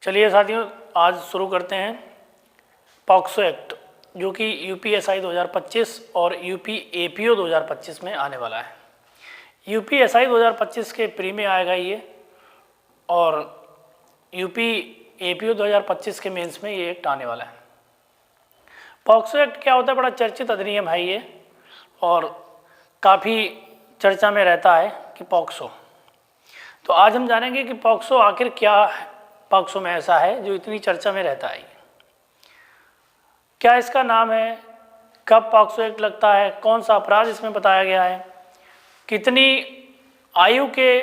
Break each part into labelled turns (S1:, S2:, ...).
S1: चलिए साथियों, आज शुरू करते हैं पॉक्सो एक्ट, जो कि यूपीएसआई 2025 और यूपी एपीओ 2025 में आने वाला है। यूपीएसआई 2025 के प्री में आएगा ये, और यूपी एपीओ 2025 के मेंस में ये एक्ट आने वाला है। पॉक्सो एक्ट क्या होता है? बड़ा चर्चित अधिनियम है ये, और काफ़ी चर्चा में रहता है कि पॉक्सो। तो आज हम जानेंगे कि पॉक्सो आखिर क्या है, पॉक्सो में ऐसा है जो इतनी चर्चा में रहता है। क्या इसका नाम है, कब पॉक्सो एक्ट लगता है, कौन सा अपराध इसमें बताया गया है, कितनी आयु के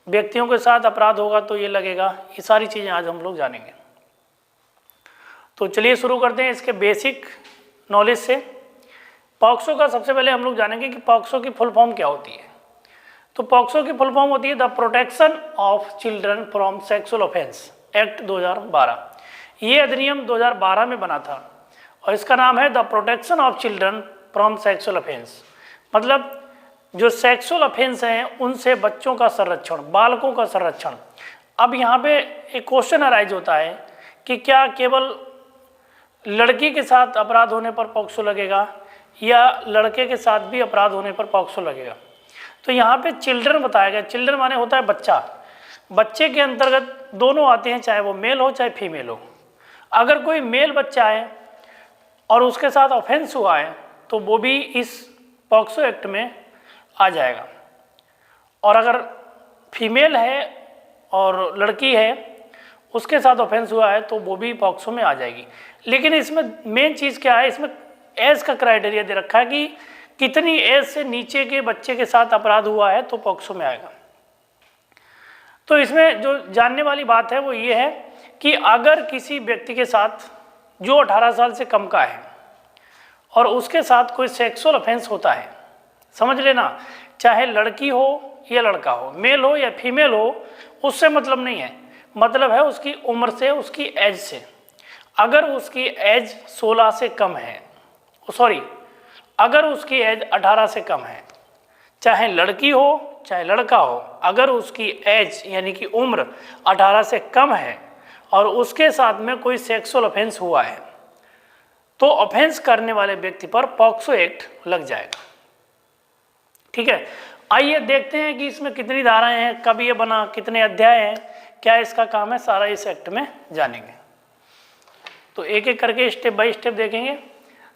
S1: व्यक्तियों के साथ अपराध होगा तो ये लगेगा, ये सारी चीज़ें आज हम लोग जानेंगे। तो चलिए शुरू करते हैं इसके बेसिक नॉलेज से। पॉक्सो का सबसे पहले हम लोग जानेंगे कि पॉक्सो की फुल फॉर्म क्या होती है। तो पॉक्सो की फुल फॉर्म होती है the protection of children from sexual offence act 2012। ये अधिनियम 2012 में बना था और इसका नाम है the protection of children from sexual offence. मतलब जो सेक्सुअल ऑफेंस हैं उनसे बच्चों का संरक्षण, बालकों का संरक्षण। अब यहाँ पे एक क्वेश्चन अराइज होता है कि क्या केवल लड़की के साथ अपराध होने पर पॉक्सो लगेगा या लड़के के साथ भी अपराध होने पर पॉक्सो लगेगा। तो यहाँ पे चिल्ड्रन बताया गया। चिल्ड्रन माने होता है बच्चा। बच्चे के अंतर्गत दोनों आते हैं, चाहे वो मेल हो चाहे फीमेल हो। अगर कोई मेल बच्चा है और उसके साथ ऑफेंस हुआ है तो वो भी इस पॉक्सो एक्ट में आ जाएगा। और अगर फीमेल है और लड़की है, उसके साथ ऑफेंस हुआ है तो वो भी पॉक्सो में आ जाएगी। लेकिन इसमें मेन चीज़ क्या है, इसमें एज का क्राइटेरिया दे रखा है कि कितनी एज से नीचे के बच्चे के साथ अपराध हुआ है तो पॉक्सो में आएगा। तो इसमें जो जानने वाली बात है वो ये है कि अगर किसी व्यक्ति के साथ जो 18 साल से कम का है और उसके साथ कोई सेक्सुअल ऑफेंस होता है, समझ लेना, चाहे लड़की हो या लड़का हो, मेल हो या फीमेल हो, उससे मतलब नहीं है। मतलब है उसकी उम्र से, उसकी एज से। अगर उसकी एज 16 से कम है, अगर उसकी एज 18 से कम है, चाहे लड़की हो चाहे लड़का हो, अगर उसकी एज यानी कि उम्र 18 से कम है और उसके साथ में कोई सेक्सुअल ऑफेंस हुआ है तो ऑफेंस करने वाले व्यक्ति पर पॉक्सो एक्ट लग जाएगा। ठीक है, आइए देखते हैं कि इसमें कितनी धाराएं हैं, कब ये बना, कितने अध्याय हैं, क्या इसका काम है, सारा इस एक्ट में जानेंगे। तो एक एक करके स्टेप बाय स्टेप देखेंगे।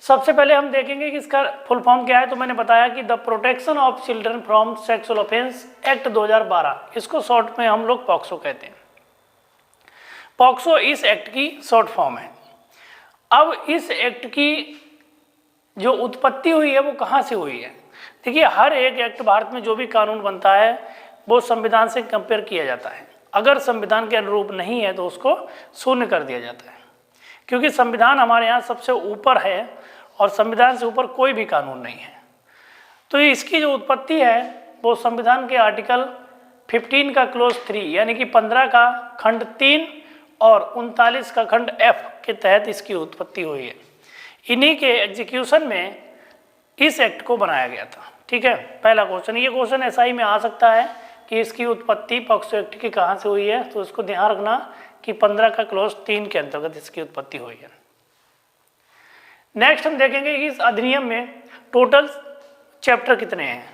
S1: सबसे पहले हम देखेंगे कि इसका फुल फॉर्म क्या है। तो मैंने बताया कि the protection of children from sexual offence act 2012, इसको शॉर्ट में हम लोग पॉक्सो कहते हैं। पॉक्सो इस एक्ट की शॉर्ट फॉर्म है। अब इस एक्ट की जो उत्पत्ति हुई है वो कहाँ से हुई है? देखिए, हर एक एक्ट, भारत में जो भी कानून बनता है वो संविधान से कंपेयर किया जाता है। अगर संविधान के अनुरूप नहीं है तो उसको शून्य कर दिया जाता है, क्योंकि संविधान हमारे यहाँ सबसे ऊपर है और संविधान से ऊपर कोई भी कानून नहीं है। तो इसकी जो उत्पत्ति है वो संविधान के आर्टिकल 15 का क्लोज 3 यानी कि 15 का खंड 3 और 39 का खंड F के तहत इसकी उत्पत्ति हुई है। इन्हीं के एग्जीक्यूशन में इस एक्ट को बनाया गया था। ठीक है, पहला क्वेश्चन, ये क्वेश्चन एसआई में आ सकता है कि इसकी उत्पत्ति पॉक्सो एक्ट की कहाँ से हुई है, तो इसको ध्यान रखना कि 15 का क्लोज 3 के अंतर्गत इसकी उत्पत्ति हुई है। नेक्स्ट हम देखेंगे कि इस अधिनियम में टोटल चैप्टर कितने हैं,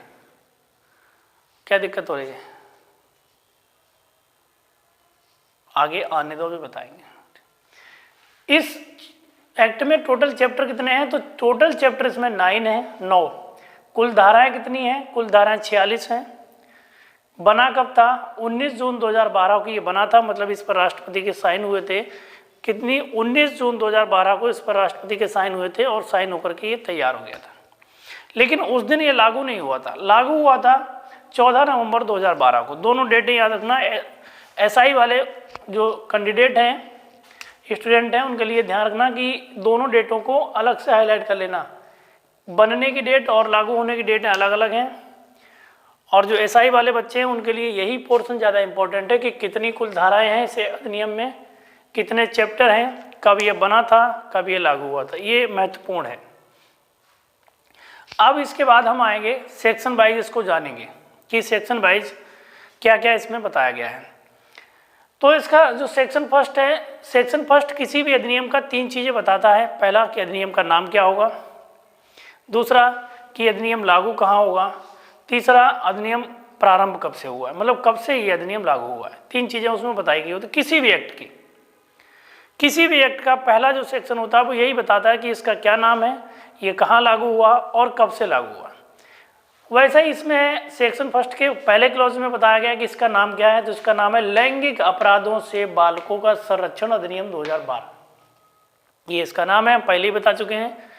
S1: क्या दिक्कत हो रही है, आगे आने दो भी बताएंगे। इस एक्ट में टोटल चैप्टर कितने हैं? तो टोटल चैप्टर इसमें 9 है, 9। कुल धाराएं कितनी हैं? कुल धाराएं 46 हैं। बना कब था? 19 जून 2012 को ये बना था। मतलब इस पर राष्ट्रपति के साइन हुए थे। कितनी? 19 जून 2012 को इस पर राष्ट्रपति के साइन हुए थे और साइन होकर के ये तैयार हो गया था। लेकिन उस दिन ये लागू नहीं हुआ था। लागू हुआ था 14 नवंबर 2012 को। दोनों डेटें याद रखना। एसआई वाले जो कैंडिडेट हैं, स्टूडेंट हैं, उनके लिए ध्यान रखना कि दोनों डेटों को अलग से हाईलाइट कर लेना। बनने की डेट और लागू होने की डेटें अलग अलग हैं। और जो एसआई वाले बच्चे हैं उनके लिए यही पोर्शन ज़्यादा इंपॉर्टेंट है कि कितनी कुल धाराएं हैं इस अधिनियम में, कितने चैप्टर हैं, कब ये बना था, कब ये लागू हुआ था, ये महत्वपूर्ण है। अब इसके बाद हम आएंगे सेक्शन वाइज, इसको जानेंगे कि सेक्शन वाइज क्या क्या इसमें बताया गया है। तो इसका जो सेक्शन फर्स्ट है, सेक्शन फर्स्ट किसी भी अधिनियम का 3 चीज़ें बताता है। पहला कि अधिनियम का नाम क्या होगा, दूसरा कि अधिनियम लागू कहाँ होगा, तीसरा अधिनियम प्रारंभ कब से हुआ है, मतलब कब से ये अधिनियम लागू हुआ है। 3 चीज़ें उसमें बताई गई होती। किसी भी एक्ट की, किसी भी एक्ट का पहला जो सेक्शन होता है वो यही बताता है कि इसका क्या नाम है, ये कहाँ लागू हुआ और कब से लागू हुआ। वैसे ही इसमें सेक्शन फर्स्ट के पहले क्लॉज में बताया गया कि इसका नाम क्या है, तो इसका नाम है लैंगिक अपराधों से बालकों का संरक्षण अधिनियम 2012। ये इसका नाम है, पहले ही बता चुके हैं।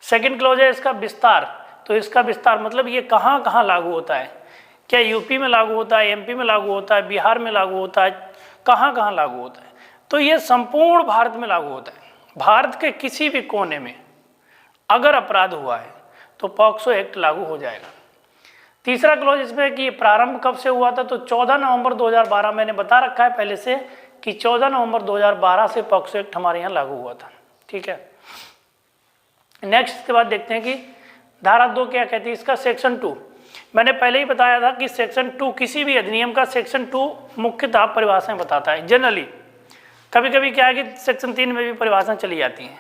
S1: सेकंड क्लॉज है इसका विस्तार, तो इसका विस्तार मतलब ये कहाँ कहाँ लागू होता है, क्या यूपी में लागू होता है, एमपी में लागू होता है, बिहार में लागू होता है, कहाँ कहाँ लागू होता है। तो ये संपूर्ण भारत में लागू होता है। भारत के किसी भी कोने में अगर अपराध हुआ है तो पॉक्सो एक्ट लागू हो जाएगा। तीसरा क्लॉज इसमें कि प्रारंभ कब से हुआ था, तो 14 नवंबर 2012 मैंने बता रखा है पहले से कि 14 नवंबर 2012 से पॉक्सो एक्ट हमारे यहाँ लागू हुआ था। ठीक है, नेक्स्ट इसके बाद देखते हैं कि धारा 2 क्या कहती है। इसका सेक्शन 2 मैंने पहले ही बताया था कि सेक्शन 2 किसी भी अधिनियम का सेक्शन 2 मुख्यतः परिभाषाएं बताता है। जनरली कभी कभी क्या है कि सेक्शन 3 में भी परिभाषाएं चली जाती हैं,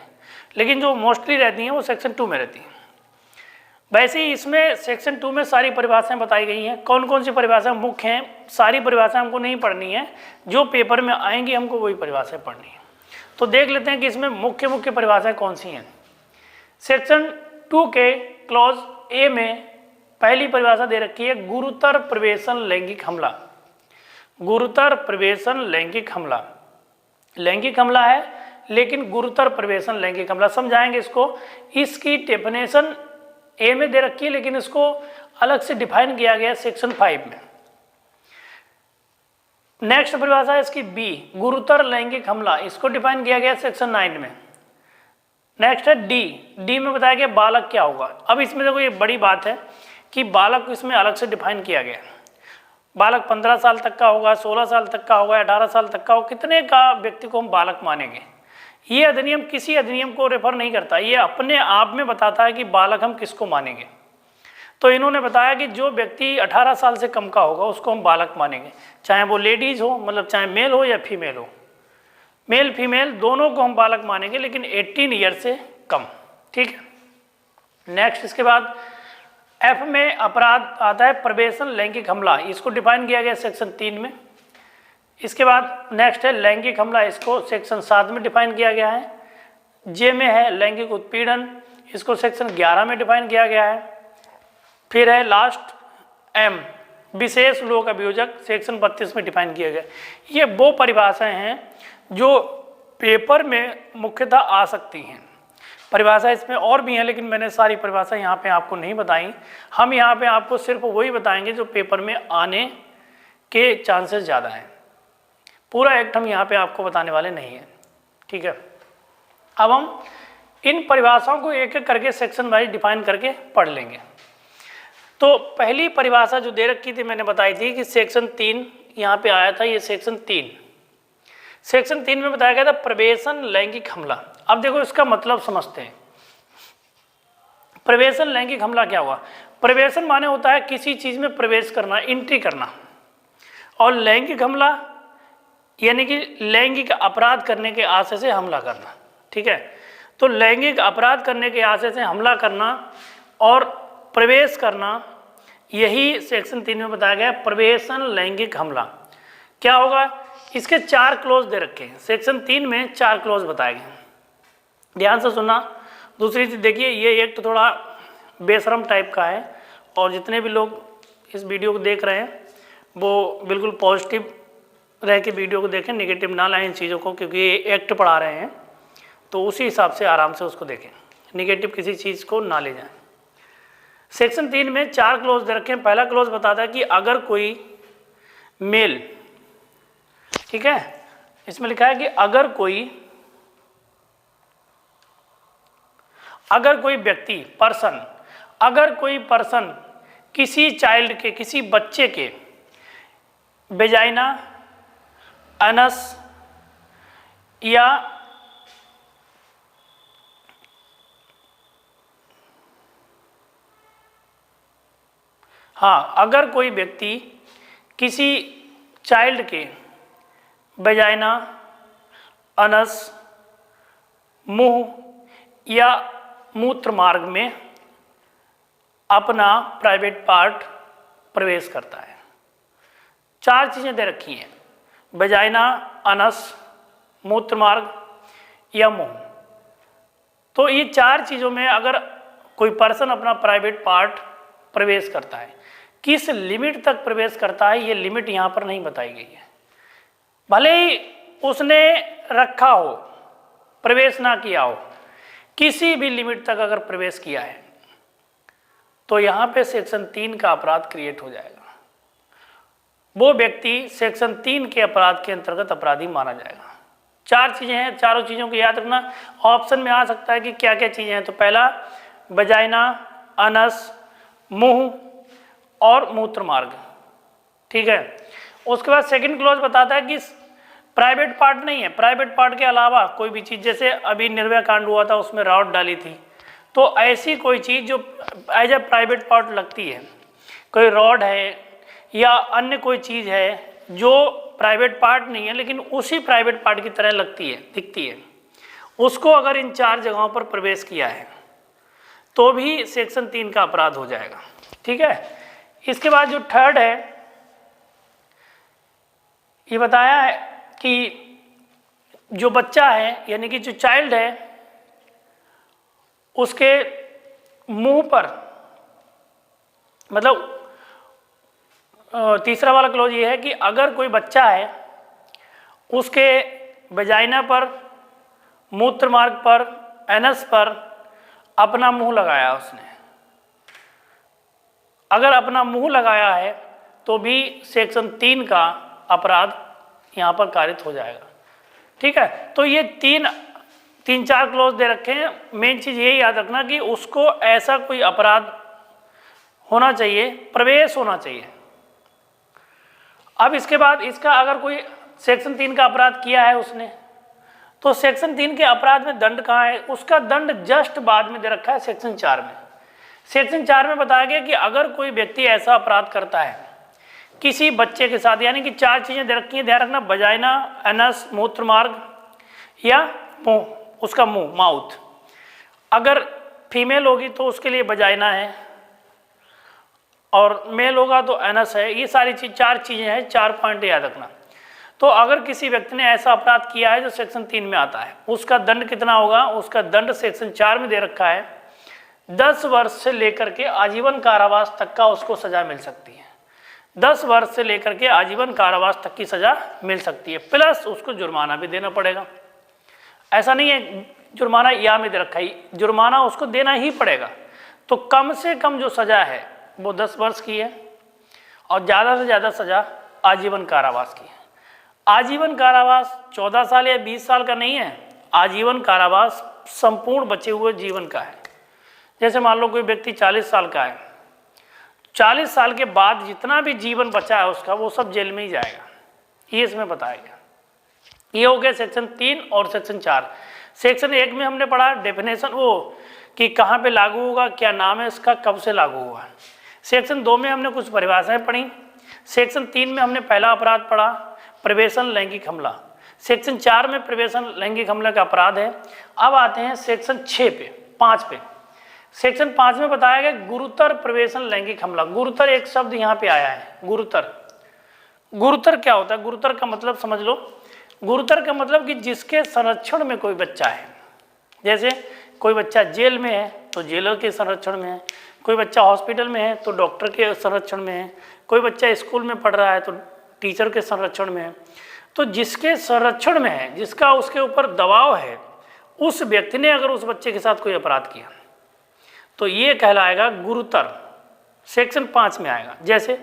S1: लेकिन जो मोस्टली रहती हैं वो सेक्शन 2 में रहती हैं। वैसे ही इसमें सेक्शन 2 में सारी परिभाषाएं बताई गई हैं। कौन कौन सी परिभाषाएं मुख्य हैं, सारी परिभाषाएं हमको नहीं पढ़नी है, जो पेपर में आएंगी हमको वही परिभाषाएं पढ़नी है। तो देख लेते हैं कि इसमें मुख्य मुख्य परिभाषाएं कौन सी हैं। सेक्शन 2 के क्लॉज ए में पहली परिभाषा दे रखी है गुरुतर प्रवेशन लैंगिक हमला। गुरुतर प्रवेशन लैंगिक हमला, लैंगिक हमला है लेकिन गुरुतर प्रवेशन लैंगिक हमला, समझाएंगे इसको। इसकी डेफिनेशन ए में दे रखी है लेकिन इसको अलग से डिफाइन किया गया सेक्शन 5 में। नेक्स्ट परिभाषा है इसकी बी, गुरुतर लैंगिक हमला, इसको डिफाइन किया गया सेक्शन 9 में। नेक्स्ट है डी, डी में बताया गया बालक क्या होगा। अब इसमें देखो ये बड़ी बात है कि बालक इसमें अलग से डिफाइन किया गया। बालक 15 साल तक का होगा, 16 साल तक का होगा, 18 साल तक का होगा, कितने का व्यक्ति को हम बालक मानेंगे। ये अधिनियम किसी अधिनियम को रेफर नहीं करता, ये अपने आप में बताता है कि बालक हम किसको मानेंगे। तो इन्होंने बताया कि जो व्यक्ति 18 साल से कम का होगा उसको हम बालक मानेंगे, चाहे वो लेडीज हो, मतलब चाहे मेल हो या फीमेल हो, मेल फीमेल दोनों को हम बालक मानेंगे, लेकिन 18 ईयर से कम। ठीक है, नेक्स्ट इसके बाद एफ में अपराध आता है प्रवेशन लैंगिक हमला, इसको डिफाइन किया गया सेक्शन 3 में। इसके बाद नेक्स्ट है लैंगिक हमला, इसको सेक्शन 7 में डिफाइन किया गया है। जे में है लैंगिक उत्पीड़न, इसको सेक्शन 11 में डिफाइन किया गया है। फिर है लास्ट एम, विशेष लोक अभियोजक, सेक्शन 32 में डिफाइन किया गया। ये वो परिभाषाएं हैं जो पेपर में मुख्यतः आ सकती हैं। परिभाषा इसमें और भी हैं लेकिन मैंने सारी परिभाषा यहाँ पे आपको नहीं बताई। हम यहाँ पे आपको सिर्फ वही बताएंगे जो पेपर में आने के चांसेस ज़्यादा हैं। पूरा एक्ट हम यहाँ पे आपको बताने वाले नहीं हैं। ठीक है, अब हम इन परिभाषाओं को एक एक करके सेक्शन वाइज डिफाइन करके पढ़ लेंगे। तो पहली परिभाषा जो दे रखी थी मैंने बताई थी कि सेक्शन 3 यहाँ पे आया था। ये सेक्शन 3, सेक्शन 3 में बताया गया था प्रवेशन लैंगिक हमला। अब देखो इसका मतलब समझते हैं। प्रवेशन लैंगिक हमला क्या हुआ। प्रवेशन माने होता है किसी चीज में प्रवेश करना, एंट्री करना, और लैंगिक हमला यानी कि लैंगिक अपराध करने के आशय से हमला करना। ठीक है, तो लैंगिक अपराध करने के आशय से हमला करना और प्रवेश करना, यही सेक्शन 3 में बताया गया प्रवेशन लैंगिक हमला। क्या होगा, इसके 4 क्लॉज दे रखे हैं। सेक्शन 3 में 4 क्लॉज बताए गए, ध्यान से सुनना। दूसरी चीज देखिए, ये एक्ट थोड़ा बेशरम टाइप का है और जितने भी लोग इस वीडियो को देख रहे हैं वो बिल्कुल पॉजिटिव रह के वीडियो को देखें, नेगेटिव ना लाएं इन चीज़ों को, क्योंकि ये एक्ट पढ़ा रहे हैं तो उसी हिसाब से आराम से उसको देखें, नेगेटिव किसी चीज़ को ना ले जाएं। सेक्शन 3 में 4 क्लॉज दे रखे हैं। पहला क्लॉज बताता है कि अगर कोई मेल, ठीक है, इसमें लिखा है कि अगर कोई व्यक्ति पर्सन, अगर कोई पर्सन किसी चाइल्ड के, किसी बच्चे के वेजाइना, अनस या अगर कोई व्यक्ति किसी चाइल्ड के वेजाइना, अनस, मुंह या मूत्र मार्ग में अपना प्राइवेट पार्ट प्रवेश करता है। 4 चीज़ें दे रखी हैं, वेजाइना, अनस, मूत्र मार्ग या मुंह। तो ये 4 चीज़ों में अगर कोई पर्सन अपना प्राइवेट पार्ट प्रवेश करता है, किस लिमिट तक प्रवेश करता है ये लिमिट यहाँ पर नहीं बताई गई है। भले ही उसने रखा हो, प्रवेश ना किया हो, किसी भी लिमिट तक अगर प्रवेश किया है तो यहाँ पे सेक्शन 3 का अपराध क्रिएट हो जाएगा। वो व्यक्ति सेक्शन 3 के अपराध के अंतर्गत अपराधी माना जाएगा। 4 चीज़ें हैं, चारों चीज़ों को याद रखना। ऑप्शन में आ सकता है कि क्या क्या चीज़ें हैं। तो पहला वेजाइना, अनस, मुंह और मूत्र मार्ग, ठीक है। उसके बाद सेकंड क्लॉज बताता है कि प्राइवेट पार्ट नहीं है, प्राइवेट पार्ट के अलावा कोई भी चीज़, जैसे अभी निर्भया कांड हुआ था उसमें रॉड डाली थी, तो ऐसी कोई चीज़ जो एज ए प्राइवेट पार्ट लगती है, कोई रॉड है या अन्य कोई चीज़ है जो प्राइवेट पार्ट नहीं है लेकिन उसी प्राइवेट पार्ट की तरह लगती है, दिखती है, उसको अगर इन 4 जगहों पर प्रवेश किया है तो भी सेक्शन 3 का अपराध हो जाएगा, ठीक है। इसके बाद जो थर्ड है, ये बताया है कि जो बच्चा है यानी कि जो चाइल्ड है उसके मुंह पर, मतलब तीसरा वाला क्लॉज ये है कि अगर कोई बच्चा है उसके वेजाइना पर, मूत्र मार्ग पर, एनस पर अपना मुंह लगाया उसने, अगर अपना मुंह लगाया है तो भी सेक्शन 3 का अपराध यहाँ पर कारित हो जाएगा, ठीक है। तो ये 3-4 क्लॉज दे रखे हैं। मेन चीज़ यही याद रखना कि उसको ऐसा कोई अपराध होना चाहिए, प्रवेश होना चाहिए। अब इसके बाद इसका अगर कोई सेक्शन 3 का अपराध किया है उसने, तो सेक्शन 3 के अपराध में दंड कहाँ है, उसका दंड जस्ट बाद में दे रखा है सेक्शन 4 में। सेक्शन 4 में बताया गया कि अगर कोई व्यक्ति ऐसा अपराध करता है किसी बच्चे के साथ, यानी कि 4 चीज़ें दे रखी हैं, ध्यान रखना, वजाइना, एनस, मूत्र मार्ग या मुंह, उसका मुंह, माउथ। अगर फीमेल होगी तो उसके लिए वजाइना है और मेल होगा तो एनस है। ये सारी 4 चीज़ें हैं, 4 पॉइंट याद रखना। तो अगर किसी व्यक्ति ने ऐसा अपराध किया है जो सेक्शन 3 में आता है, उसका दंड कितना होगा, उसका दंड सेक्शन 4 में दे रखा है 10 वर्ष से लेकर के आजीवन कारावास तक का उसको सजा मिल सकती है। 10 वर्ष से लेकर के आजीवन कारावास तक की सजा मिल सकती है, प्लस उसको जुर्माना भी देना पड़ेगा। ऐसा नहीं है जुर्माना या में दे रखा है, जुर्माना उसको देना ही पड़ेगा। तो कम से कम जो सजा है वो 10 वर्ष की है और ज़्यादा से ज़्यादा सजा आजीवन कारावास की है। आजीवन कारावास 14 साल या 20 साल का नहीं है, आजीवन कारावास संपूर्ण बचे हुए जीवन का है। जैसे मान लो कोई व्यक्ति 40 साल का है, 40 साल के बाद जितना भी जीवन बचा है उसका वो सब जेल में ही जाएगा, ये इसमें बताया गया। ये हो गया सेक्शन 3 और सेक्शन 4। सेक्शन 1 में हमने पढ़ा डेफिनेशन, वो कि कहाँ पे लागू होगा, क्या नाम है इसका, कब से लागू होगा। सेक्शन 2 में हमने कुछ परिभाषाएं पढ़ी। सेक्शन 3 में हमने पहला अपराध पढ़ा, प्रवेशन लैंगिक हमला। सेक्शन 4 में प्रवेशन लैंगिक हमला का अपराध है। अब आते हैं सेक्शन 5 पे। सेक्शन 5 में बताया गया गुरुतर प्रवेशन लैंगिक हमला। गुरुतर एक शब्द यहाँ पे आया है, गुरुतर। गुरुतर क्या होता है, गुरुतर का मतलब समझ लो। गुरुतर का मतलब कि जिसके संरक्षण में कोई बच्चा है, जैसे कोई बच्चा जेल में है तो जेलर के संरक्षण में है, कोई बच्चा हॉस्पिटल में है तो डॉक्टर के संरक्षण में है, कोई बच्चा स्कूल में पढ़ रहा है तो टीचर के संरक्षण में है। तो जिसके संरक्षण में है, जिसका उसके ऊपर दबाव है, उस व्यक्ति ने अगर उस बच्चे के साथ कोई अपराध किया तो ये कहलाएगा गुरुतर, सेक्शन 5 में आएगा। जैसे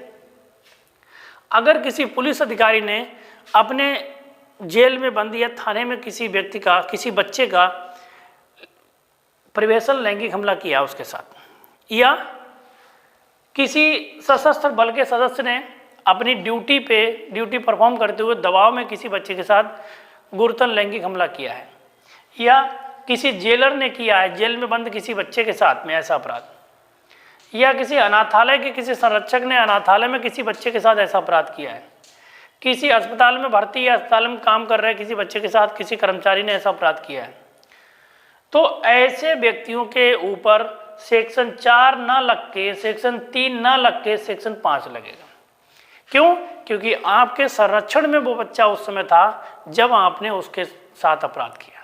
S1: अगर किसी पुलिस अधिकारी ने अपने जेल में बंद या थाने में किसी व्यक्ति का, किसी बच्चे का प्रवेशन लैंगिक हमला किया उसके साथ, या किसी सशस्त्र बल के सदस्य ने अपनी ड्यूटी परफॉर्म करते हुए दबाव में किसी बच्चे के साथ गुरुतर लैंगिक हमला किया है, या किसी जेलर ने किया है जेल में बंद किसी बच्चे के साथ में ऐसा अपराध, या किसी अनाथालय के किसी संरक्षक ने अनाथालय में किसी बच्चे के साथ ऐसा अपराध किया है, किसी अस्पताल में भर्ती या अस्पताल में काम कर रहे किसी बच्चे के साथ किसी कर्मचारी ने ऐसा अपराध किया है, तो ऐसे व्यक्तियों के ऊपर सेक्शन 4 ना लग के, सेक्शन 3 ना लग के सेक्शन 5 लगेगा। क्यों? क्योंकि आपके संरक्षण में वो बच्चा उस समय था जब आपने उसके साथ अपराध किया।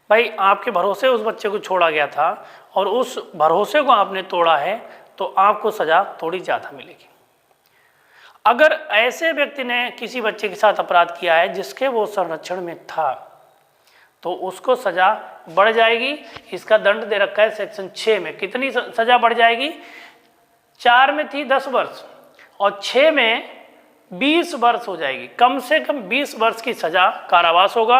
S1: भाई आपके भरोसे उस बच्चे को छोड़ा गया था और उस भरोसे को आपने तोड़ा है, तो आपको सजा थोड़ी ज़्यादा मिलेगी। अगर ऐसे व्यक्ति ने किसी बच्चे के साथ अपराध किया है जिसके वो संरक्षण में था, तो उसको सजा बढ़ जाएगी। इसका दंड दे रखा है सेक्शन 6 में। कितनी सजा बढ़ जाएगी? 4 में थी 10 वर्ष और 6 में 20 वर्ष हो जाएगी। कम से कम 20 वर्ष की सजा कारावास होगा,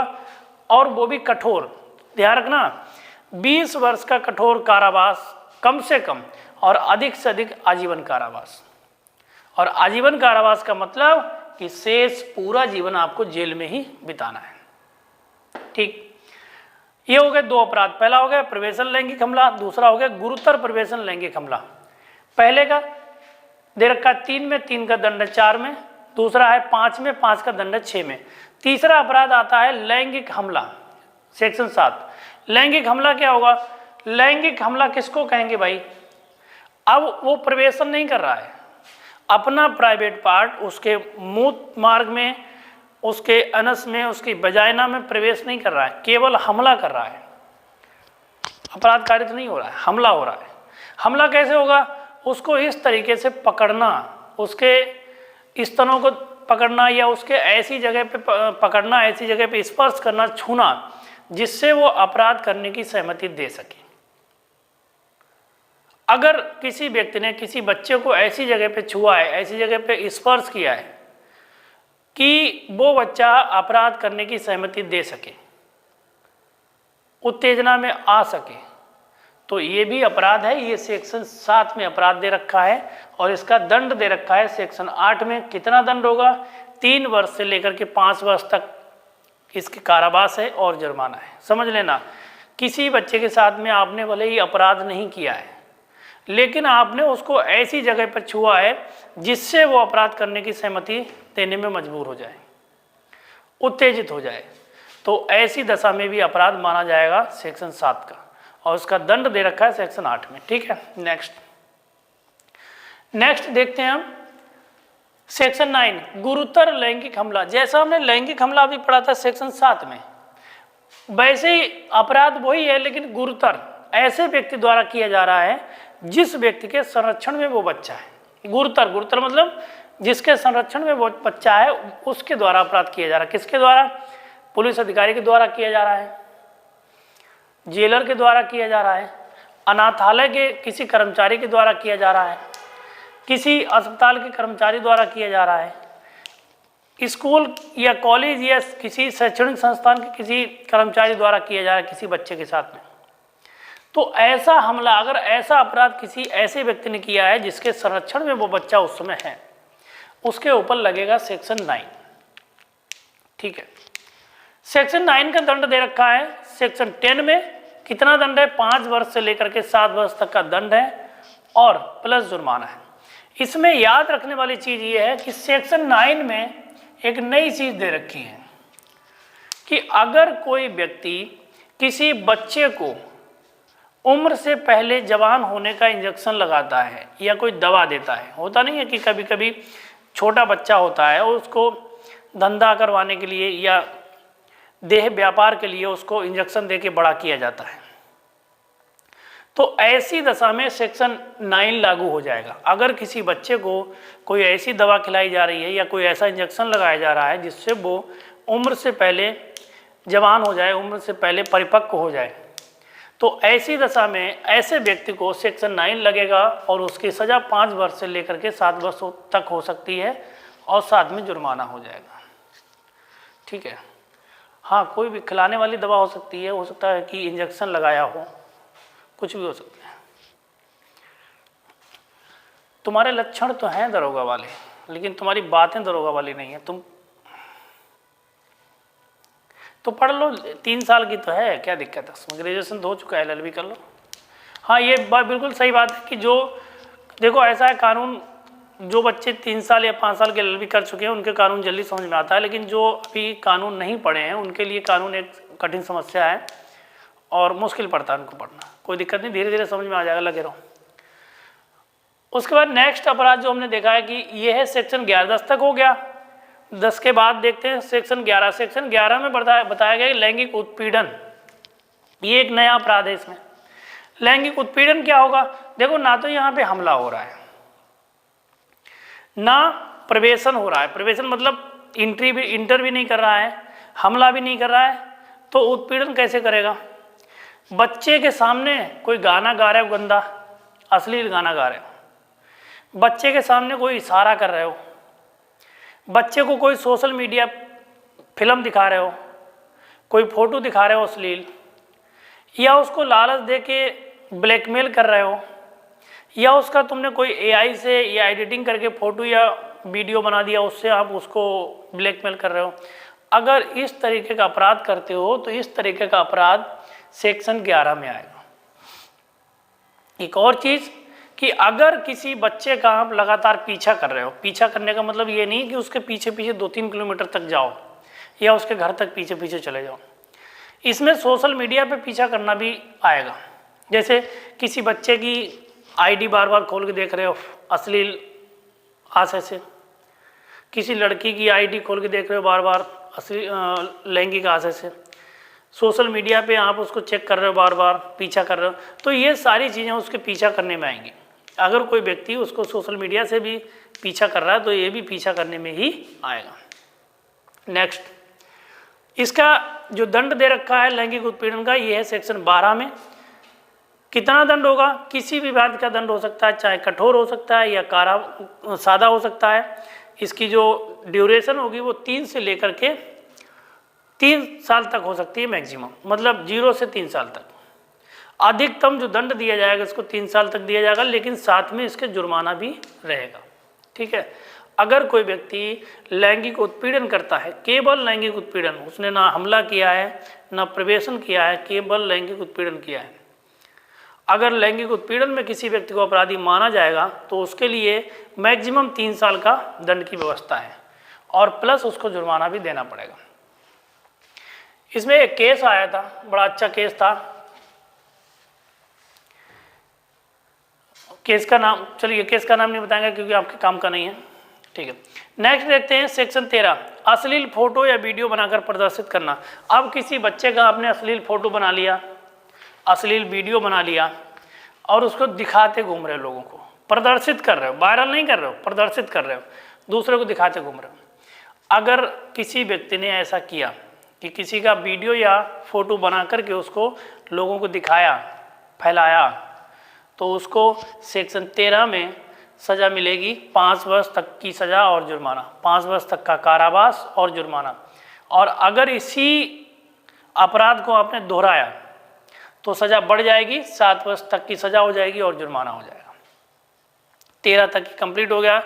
S1: और वो भी कठोर। ध्यान रखना, 20 वर्ष का कठोर कारावास कम से कम, और अधिक से अधिक आजीवन कारावास। और आजीवन कारावास का मतलब कि शेष पूरा जीवन आपको जेल में ही बिताना है। ठीक, ये हो गए 2 अपराध। पहला हो गया प्रवेशन लैंगिक हमला, दूसरा हो गया गुरुतर प्रवेशन लैंगिक हमला। पहले का दे रखा 3 में, 3 का दंड है 4 में। दूसरा है 5 में, 5 का दंड है 6 में। तीसरा अपराध आता है लैंगिक हमला, सेक्शन 7। लैंगिक हमला क्या होगा? लैंगिक हमला किसको कहेंगे भाई? अब वो प्रवेशन नहीं कर रहा है, अपना प्राइवेट पार्ट उसके मूत्र मार्ग में, उसके अनस में, उसकी वजाइना में प्रवेश नहीं कर रहा है, केवल हमला कर रहा है। अपराध कारित नहीं हो रहा है, हमला हो रहा है। हमला कैसे होगा? उसको इस तरीके से पकड़ना, उसके स्तनों को पकड़ना, या उसके ऐसी जगह पे पकड़ना, ऐसी जगह पे स्पर्श करना, छूना, जिससे वो अपराध करने की सहमति दे सके। अगर किसी व्यक्ति ने किसी बच्चे को ऐसी जगह पे छुआ है, ऐसी जगह पे स्पर्श किया है कि वो बच्चा अपराध करने की सहमति दे सके, उत्तेजना में आ सके, तो ये भी अपराध है। ये सेक्शन 7 में अपराध दे रखा है, और इसका दंड दे रखा है सेक्शन 8 में। कितना दंड होगा? 3 वर्ष से लेकर के 5 वर्ष तक इसके कारावास है और जुर्माना है। समझ लेना, किसी बच्चे के साथ में आपने भले ही अपराध नहीं किया है, लेकिन आपने उसको ऐसी जगह पर छुआ है जिससे वो अपराध करने की सहमति देने में मजबूर हो जाए, उत्तेजित हो जाए, तो ऐसी दशा में भी अपराध माना जाएगा सेक्शन 7 का, और उसका दंड दे रखा है सेक्शन 8 में। ठीक है, नेक्स्ट देखते हैं हम सेक्शन 9 गुरुतर लैंगिक हमला। जैसा हमने लैंगिक हमला अभी पढ़ा था सेक्शन 7 में, वैसे ही अपराध वही है, लेकिन गुरुतर ऐसे व्यक्ति द्वारा किया जा रहा है जिस व्यक्ति के संरक्षण में वो बच्चा है। गुरुतर मतलब जिसके संरक्षण में वो बच्चा है, उसके द्वारा अपराध किया जा रहा है। किसके द्वारा? पुलिस अधिकारी के द्वारा किया जा रहा है, जेलर के द्वारा किया जा रहा है, अनाथालय के किसी कर्मचारी के द्वारा किया जा रहा है, किसी अस्पताल के कर्मचारी द्वारा किया जा रहा है, स्कूल या कॉलेज या किसी शैक्षणिक संस्थान के किसी कर्मचारी द्वारा किया जा रहा है किसी बच्चे के साथ में। तो ऐसा हमला, अगर ऐसा अपराध किसी ऐसे व्यक्ति ने किया है जिसके संरक्षण में वो बच्चा उस समय है, उसके ऊपर लगेगा सेक्शन 9। ठीक है, सेक्शन 9 का दंड दे रखा है सेक्शन 10 में। कितना दंड है? 5 वर्ष से लेकर के 7 वर्ष तक का दंड है, और प्लस जुर्माना है। इसमें याद रखने वाली चीज़ ये है कि सेक्शन 9 में एक नई चीज़ दे रखी है कि अगर कोई व्यक्ति किसी बच्चे को उम्र से पहले जवान होने का इंजेक्शन लगाता है या कोई दवा देता है, होता नहीं है कि कभी कभी छोटा बच्चा होता है और उसको धंधा करवाने के लिए या देह व्यापार के लिए उसको इंजेक्शन देके बड़ा किया जाता है, तो ऐसी दशा में सेक्शन 9 लागू हो जाएगा। अगर किसी बच्चे को कोई ऐसी दवा खिलाई जा रही है या कोई ऐसा इंजेक्शन लगाया जा रहा है जिससे वो उम्र से पहले जवान हो जाए, उम्र से पहले परिपक्व हो जाए, तो ऐसी दशा में ऐसे व्यक्ति को सेक्शन 9 लगेगा, और उसकी सज़ा 5 वर्ष से लेकर के 7 वर्ष तक हो सकती है, और साथ में जुर्माना हो जाएगा। ठीक है, हाँ, कोई भी खिलाने वाली दवा हो सकती है, हो सकता है कि इंजेक्शन लगाया हो, कुछ भी हो सकता है। तुम्हारे लक्षण तो हैं दरोगा वाले, लेकिन तुम्हारी बातें दरोगा वाली नहीं है। तुम तो पढ़ लो, 3 साल की तो है, क्या दिक्कत है? ग्रेजुएशन तो हो चुका है, LLB कर लो। हाँ, ये बात बिल्कुल सही बात है कि जो देखो ऐसा है, कानून जो बच्चे 3 साल या 5 साल के एलएलबी कर चुके हैं उनके कानून जल्दी समझ में आता है, लेकिन जो अभी कानून नहीं पढ़े हैं उनके लिए कानून एक कठिन समस्या है और मुश्किल पड़ता है उनको पढ़ना। कोई दिक्कत नहीं, धीरे धीरे समझ में आ जाएगा, लगे रहो। उसके बाद नेक्स्ट अपराध जो हमने देखा है कि ये है सेक्शन 11। 10 तक हो गया। 10 के बाद देखते हैं सेक्शन 11। सेक्शन 11 में बताया गया लैंगिक उत्पीड़न, ये एक नया अपराध है। इसमें लैंगिक उत्पीड़न क्या होगा? देखो, ना तो यहाँ पे हमला हो रहा है, ना प्रवेशन हो रहा है। प्रवेशन मतलब इंटर भी नहीं कर रहा है, हमला भी नहीं कर रहा है, तो उत्पीड़न कैसे करेगा? बच्चे के सामने कोई गाना गा रहे हो, गंदा अश्लील गाना गा रहे हो, बच्चे के सामने कोई इशारा कर रहे हो, बच्चे को कोई सोशल मीडिया फिल्म दिखा रहे हो, कोई फोटो दिखा रहे हो अश्लील, या उसको लालच दे के ब्लैकमेल कर रहे हो, या उसका तुमने कोई एआई से या एडिटिंग करके फ़ोटो या वीडियो बना दिया, उससे आप उसको ब्लैकमेल कर रहे हो। अगर इस तरीके का अपराध करते हो तो इस तरीके का अपराध सेक्शन 11 में आएगा। एक और चीज़ कि अगर किसी बच्चे का आप लगातार पीछा कर रहे हो, पीछा करने का मतलब ये नहीं कि उसके पीछे पीछे 2-3 किलोमीटर तक जाओ या उसके घर तक पीछे पीछे चले जाओ, इसमें सोशल मीडिया पे पीछा करना भी आएगा। जैसे किसी बच्चे की आईडी बार बार खोल के देख रहे हो अश्लील आशय से, किसी लड़की की आईडी खोल के देख रहे हो बार बार अश्लील लैंगिक आशय से, सोशल मीडिया पे आप उसको चेक कर रहे हो, बार बार पीछा कर रहे हो, तो ये सारी चीज़ें उसके पीछा करने में आएंगी। अगर कोई व्यक्ति उसको सोशल मीडिया से भी पीछा कर रहा है तो ये भी पीछा करने में ही आएगा। नेक्स्ट, इसका जो दंड दे रखा है लैंगिक उत्पीड़न का, ये है सेक्शन 12 में। कितना दंड होगा? किसी भी बात का दंड हो सकता है, चाहे कठोर हो सकता है या सादा हो सकता है। इसकी जो ड्यूरेशन होगी वो 3 से लेकर के 3 साल तक हो सकती है मैक्सिमम, मतलब 0 से 3 साल तक। अधिकतम जो दंड दिया जाएगा इसको 3 साल तक दिया जाएगा, लेकिन साथ में इसके जुर्माना भी रहेगा। ठीक है, अगर कोई व्यक्ति लैंगिक उत्पीड़न करता है, केवल लैंगिक उत्पीड़न, उसने ना हमला किया है ना प्रवेशन किया है, केवल लैंगिक उत्पीड़न किया है, अगर लैंगिक उत्पीड़न में किसी व्यक्ति को अपराधी माना जाएगा तो उसके लिए मैक्सिमम 3 साल का दंड की व्यवस्था है और प्लस उसको जुर्माना भी देना पड़ेगा। इसमें एक केस आया था, बड़ा अच्छा केस था। केस का नाम, चलिए केस का नाम नहीं बताएंगे क्योंकि आपके काम का नहीं है। ठीक है, नेक्स्ट देखते हैं सेक्शन 13, अश्लील फोटो या वीडियो बनाकर प्रदर्शित करना। अब किसी बच्चे का आपने अश्लील फोटो बना लिया, अश्लील वीडियो बना लिया और उसको दिखाते घूम रहे हो, लोगों को प्रदर्शित कर रहे हो, वायरल नहीं कर रहे हो, प्रदर्शित कर रहे हो, दूसरे को दिखाते घूम रहे हो। अगर किसी व्यक्ति ने ऐसा किया कि किसी का वीडियो या फोटो बना करके उसको लोगों को दिखाया, फैलाया, तो उसको सेक्शन 13 में सज़ा मिलेगी 5 वर्ष तक की सज़ा और जुर्माना, 5 वर्ष तक का कारावास और जुर्माना। और अगर इसी अपराध को आपने दोहराया तो सज़ा बढ़ जाएगी, 7 वर्ष तक की सज़ा हो जाएगी और जुर्माना हो जाएगा। 13 तक ही कंप्लीट हो गया।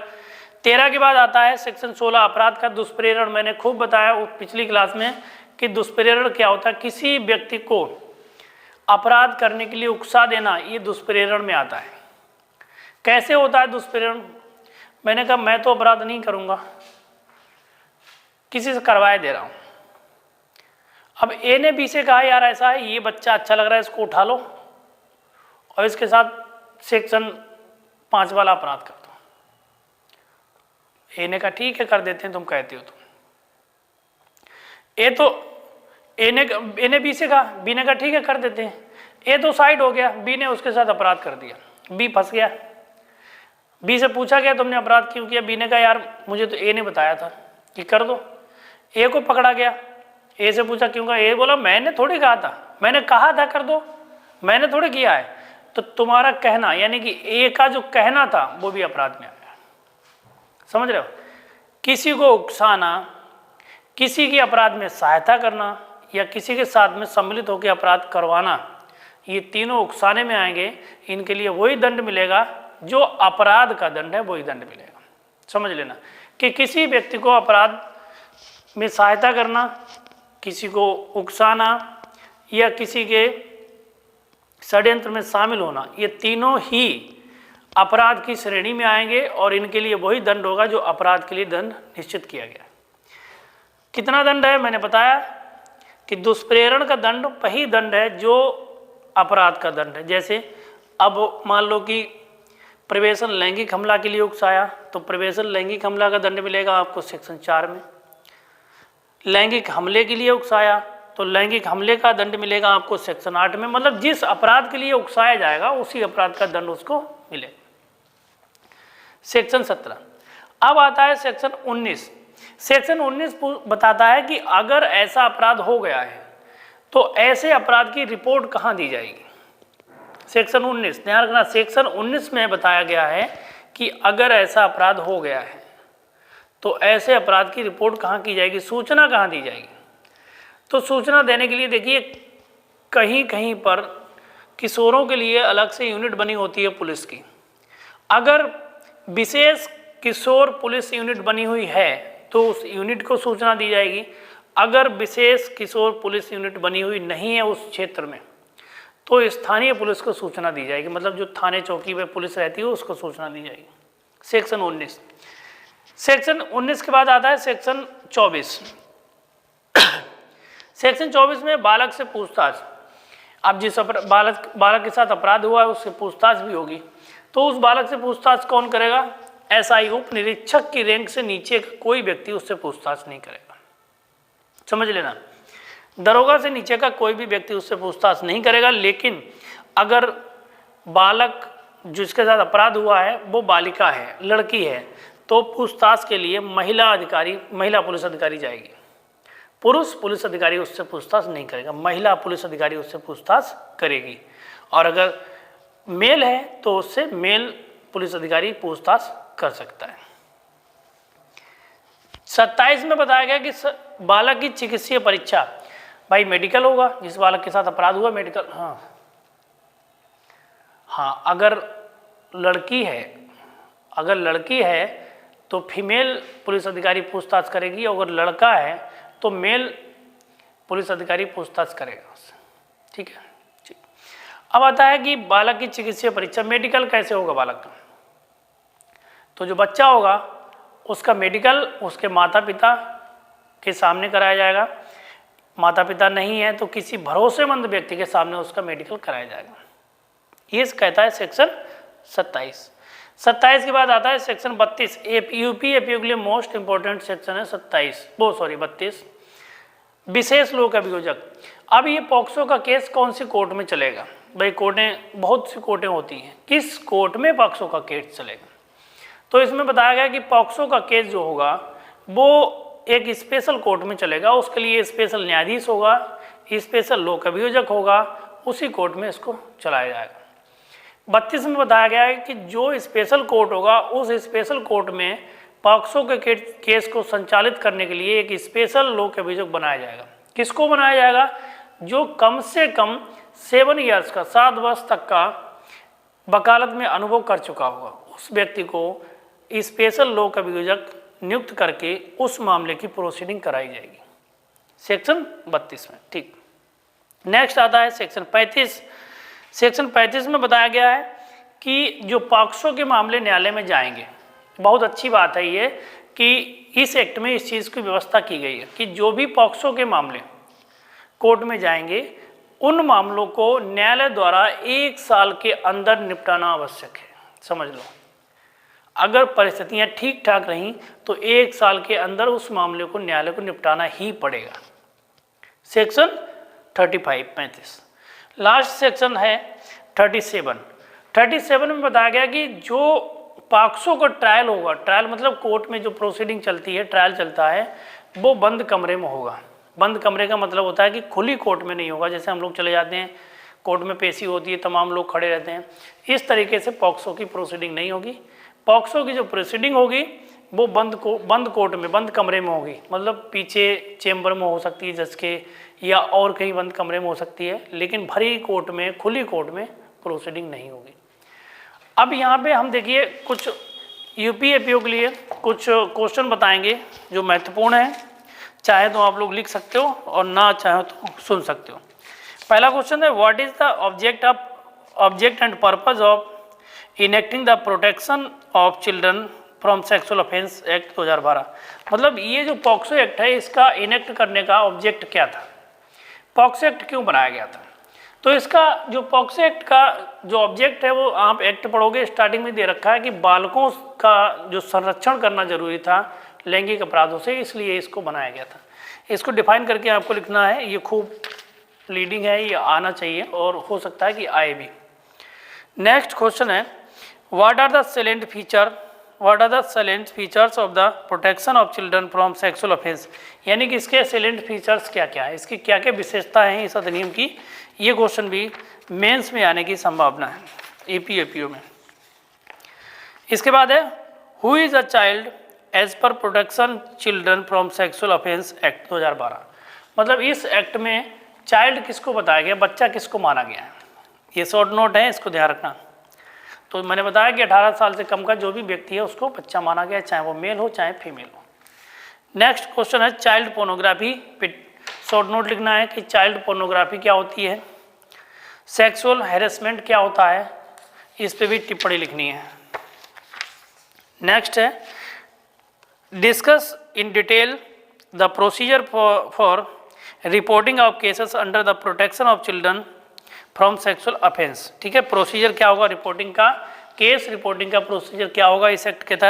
S1: 13 के बाद आता है सेक्शन 16, अपराध का दुष्प्रेरण। मैंने खूब बताया पिछली क्लास में कि दुष्प्रेरण क्या होता है। किसी व्यक्ति को अपराध करने के लिए उकसा देना, ये दुष्प्रेरण में आता है। कैसे होता है दुष्प्रेरण? मैंने कहा मैं तो अपराध नहीं करूँगा, किसी से करवाए दे रहा हूँ। अब ए ने बी से कहा यार ऐसा है, ये बच्चा अच्छा लग रहा है, इसको उठा लो और इसके साथ सेक्शन 5 वाला अपराध कर दो। ए ने कहा ठीक है कर देते हैं, तुम कहते हो तो। ए ने बी से कहा, बी ने कहा ठीक है कर देते हैं। ए तो साइड हो गया, बी ने उसके साथ अपराध कर दिया, बी फंस गया। बी से पूछा गया तुमने अपराध क्यों किया? बी ने कहा यार मुझे तो ए ने बताया था कि कर दो। ए को पकड़ा गया, ए से पूछा क्यों कहा? ए बोला मैंने थोड़ी कहा था, मैंने कहा था कर दो, मैंने थोड़ी किया है। तो तुम्हारा कहना, यानी कि ए का जो कहना था वो भी अपराध में आ गया। समझ रहे हो? किसी को उकसाना, किसी की अपराध में सहायता करना या किसी के साथ में सम्मिलित होकर अपराध करवाना, ये तीनों उकसाने में आएंगे। इनके लिए वही दंड मिलेगा जो अपराध का दंड है, वही दंड मिलेगा। समझ लेना कि किसी व्यक्ति को अपराध में सहायता करना, किसी को उकसाना या किसी के षड्यंत्र में शामिल होना, ये तीनों ही अपराध की श्रेणी में आएंगे और इनके लिए वही दंड होगा जो अपराध के लिए दंड निश्चित किया गया। कितना दंड है मैंने बताया कि दुष्प्रेरण का दंड वही दंड है जो अपराध का दंड है। जैसे अब मान लो कि प्रवेशन लैंगिक हमला के लिए उकसाया तो प्रवेशन लैंगिक हमला का दंड मिलेगा आपको सेक्शन 4 में। लैंगिक हमले के लिए उकसाया तो लैंगिक हमले का दंड मिलेगा आपको सेक्शन 8 में। मतलब जिस अपराध के लिए उकसाया जाएगा उसी अपराध का दंड उसको मिलेगा। सेक्शन 17। अब आता है सेक्शन 19। सेक्शन 19 बताता है कि अगर ऐसा अपराध हो गया है तो ऐसे अपराध की रिपोर्ट कहाँ दी जाएगी। सेक्शन 19 ध्यान रखना, सेक्शन 19 में बताया गया है कि अगर ऐसा अपराध हो गया है तो ऐसे अपराध की रिपोर्ट कहाँ की जाएगी, सूचना कहाँ दी जाएगी। तो सूचना देने के लिए देखिए कहीं कहीं पर किशोरों के लिए अलग से यूनिट बनी होती है पुलिस की। अगर विशेष किशोर पुलिस यूनिट बनी हुई है तो उस यूनिट को सूचना दी जाएगी। अगर विशेष किशोर पुलिस यूनिट बनी हुई नहीं है उस क्षेत्र में तो स्थानीय पुलिस को सूचना दी जाएगी। मतलब जो थाने चौकी पे पुलिस रहती है उसको सूचना दी जाएगी। सेक्शन 19। सेक्शन 19 के बाद आता है सेक्शन 24। सेक्शन 24 में बालक से पूछताछ। अब जिस बालक के साथ अपराध हुआ है उससे पूछताछ भी होगी। तो उस बालक से पूछताछ कौन करेगा, एसआई उप निरीक्षक की रैंक से नीचे का कोई व्यक्ति उससे पूछताछ नहीं करेगा। समझ लेना, दरोगा से नीचे का कोई भी व्यक्ति उससे पूछताछ नहीं करेगा। लेकिन अगर बालक जिसके साथ अपराध हुआ है वो बालिका है, लड़की है, तो पूछताछ के लिए महिला पुलिस अधिकारी जाएगी। पुरुष पुलिस अधिकारी उससे पूछताछ नहीं करेगा, महिला पुलिस अधिकारी उससे पूछताछ करेगी। और अगर मेल है तो उससे मेल पुलिस अधिकारी पूछताछ कर सकता है। 27 में बताया गया कि बालक की चिकित्सीय परीक्षा, भाई मेडिकल होगा, जिस बालक के साथ अपराध हुआ मेडिकल। हाँ, अगर लड़की है तो फीमेल पुलिस अधिकारी पूछताछ करेगी, अगर लड़का है तो मेल पुलिस अधिकारी पूछताछ करेगा उससे। ठीक है, ठीक। अब आता है कि बालक की चिकित्सीय परीक्षा, मेडिकल कैसे होगा बालक का। तो जो बच्चा होगा उसका मेडिकल उसके माता पिता के सामने कराया जाएगा। माता पिता नहीं है तो किसी भरोसेमंद व्यक्ति के सामने उसका मेडिकल कराया जाएगा। ये कहता है सेक्शन 27। 27 के बाद आता है सेक्शन 32। यूपी एपीओ के लिए मोस्ट इंपॉर्टेंट सेक्शन है 32। विशेष लोक अभियोजक। अब ये पॉक्सो का केस कौन सी कोर्ट में चलेगा, भाई कोर्टें बहुत सी कोर्टें होती हैं, किस कोर्ट में पॉक्सो का केस चलेगा। तो इसमें बताया गया कि पॉक्सो का केस जो होगा वो एक स्पेशल कोर्ट में चलेगा, उसके लिए स्पेशल न्यायाधीश होगा, स्पेशल लोक अभियोजक होगा, उसी कोर्ट में इसको चलाया जाएगा। 32 में बताया गया है कि जो स्पेशल कोर्ट होगा उस स्पेशल कोर्ट में पॉक्सो के केस को संचालित करने के लिए एक स्पेशल लोक अभियोजक बनाया जाएगा। किसको बनाया जाएगा, जो कम से कम 7 ईयर्स का 7 वर्ष तक का वकालत में अनुभव कर चुका होगा, उस व्यक्ति को स्पेशल लोक अभियोजक नियुक्त करके उस मामले की प्रोसीडिंग कराई जाएगी सेक्शन 32 में। ठीक, नेक्स्ट आता है सेक्शन 35। सेक्शन 35 में बताया गया है कि जो पॉक्सो के मामले न्यायालय में जाएंगे, बहुत अच्छी बात है ये कि इस एक्ट में इस चीज़ की व्यवस्था की गई है कि जो भी पॉक्सो के मामले कोर्ट में जाएंगे उन मामलों को न्यायालय द्वारा 1 साल के अंदर निपटाना आवश्यक है। समझ लो, अगर परिस्थितियां ठीक ठाक रहीं तो 1 साल के अंदर उस मामले को न्यायालय को निपटाना ही पड़ेगा। सेक्शन 35। लास्ट सेक्शन है 37 में बताया गया कि जो पॉक्सो का ट्रायल होगा, ट्रायल मतलब कोर्ट में जो प्रोसीडिंग चलती है, ट्रायल चलता है, वो बंद कमरे में होगा। बंद कमरे का मतलब होता है कि खुली कोर्ट में नहीं होगा। जैसे हम लोग चले जाते हैं कोर्ट में, पेशी होती है, तमाम लोग खड़े रहते हैं, इस तरीके से पॉक्सो की प्रोसीडिंग नहीं होगी। पॉक्सो की जो प्रोसीडिंग होगी वो बंद कोर्ट में, बंद कमरे में होगी। मतलब पीछे चेम्बर में हो सकती है जज के, या और कहीं बंद कमरे में हो सकती है, लेकिन भरी कोर्ट में, खुली कोर्ट में प्रोसीडिंग नहीं होगी। अब यहाँ पे हम देखिए कुछ यूपी एपीओ के लिए कुछ क्वेश्चन बताएंगे जो महत्वपूर्ण है। चाहे तो आप लोग लिख सकते हो और ना चाहे तो सुन सकते हो। पहला क्वेश्चन है, what is the object and purpose of enacting the protection of children from sexual offence act 2012। मतलब ये जो पॉक्सो एक्ट है इसका इनेक्ट करने का ऑब्जेक्ट क्या था, पॉक्सो एक्ट क्यों बनाया गया था। तो इसका जो पॉक्सो एक्ट का जो ऑब्जेक्ट है वो आप एक्ट पढ़ोगे स्टार्टिंग में दे रखा है कि बालकों का जो संरक्षण करना जरूरी था लैंगिक अपराधों से, इसलिए इसको बनाया गया था। इसको डिफाइन करके आपको लिखना है, ये खूब लीडिंग है, ये आना चाहिए और हो सकता है कि आए भी। नेक्स्ट क्वेश्चन है what are the salient features of the protection of children from sexual offence, यानी कि इसके सैलेंट फीचर्स क्या क्या है, इसकी क्या क्या विशेषता है इस अधिनियम की। ये क्वेश्चन भी मेंस में आने की संभावना है एपीओ में। इसके बाद है who is a child as per protection children from sexual offence act 2012। मतलब इस एक्ट में चाइल्ड किसको बताया गया, बच्चा किसको माना गया है। ये शॉर्ट नोट है, इसको ध्यान रखना। तो मैंने बताया कि 18 साल से कम का जो भी व्यक्ति है उसको बच्चा माना गया, चाहे वो मेल हो चाहे फीमेल हो। नेक्स्ट क्वेश्चन है चाइल्ड पोर्नोग्राफी, शॉर्ट नोट लिखना है कि चाइल्ड पोर्नोग्राफी क्या होती है, सेक्सुअल हैरेसमेंट क्या होता है, इस पे भी टिप्पणी लिखनी है। नेक्स्ट है discuss in detail the procedure for reporting of cases under the protection of children from sexual offence. ठीक है, प्रोसीजर क्या होगा रिपोर्टिंग का, केस रिपोर्टिंग का प्रोसीजर क्या होगा इस एक्ट के तहत।